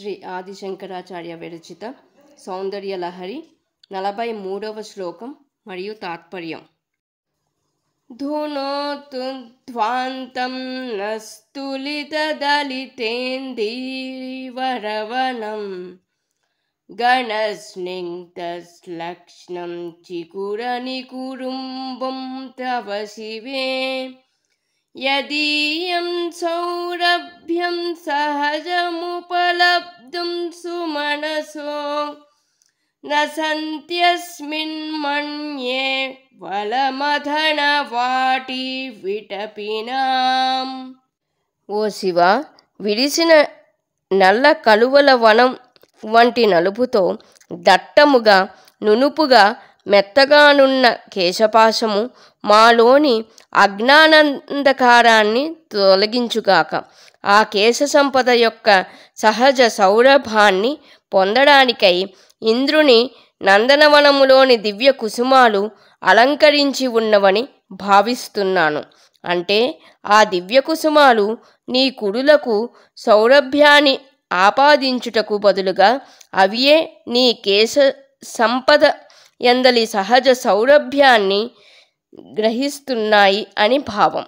శ్రీ ఆదిశంకరాచార్య విరచిత సౌందర్యలహరి 43వ శ్లోకం మరియు తాత్పర్యం. ధునోతు ధ్వాంతం నస్తులితదలితేందీవరవనం గణస్నిగ్ధశ్లక్ష్ణం చికురనికురుంబం తవ శివే యదీయం సౌరభ్యం సహజముపలబ్ధుం సుమనసో న సంత్యస్మిన్ మన్యే వలమథన వాటి విటపినాం. ఓ శివ, విరిసిన నల్ల కలువల వనం వంటి నలుపుతో దట్టముగా నునుపుగా మెత్తగానున్న కేశపాశము మాలోని అజ్ఞానాంధకారాన్ని తొలగించుగాక. ఆ కేశ సంపద యొక్క సహజ సౌరభాన్ని పొందడానికై ఇంద్రుని నందనవనములోని దివ్య కుసుమాలు అలంకరించి ఉన్నవని భావిస్తున్నాను. అంటే ఆ దివ్య కుసుమాలు నీ కుడులకు సౌరభ్యాన్ని ఆపాదించుటకు బదులుగా అవియే నీ కేశ సంపద యందలి సహజ సౌరభ్యాన్ని గ్రహిస్తున్నాయి అని భావం.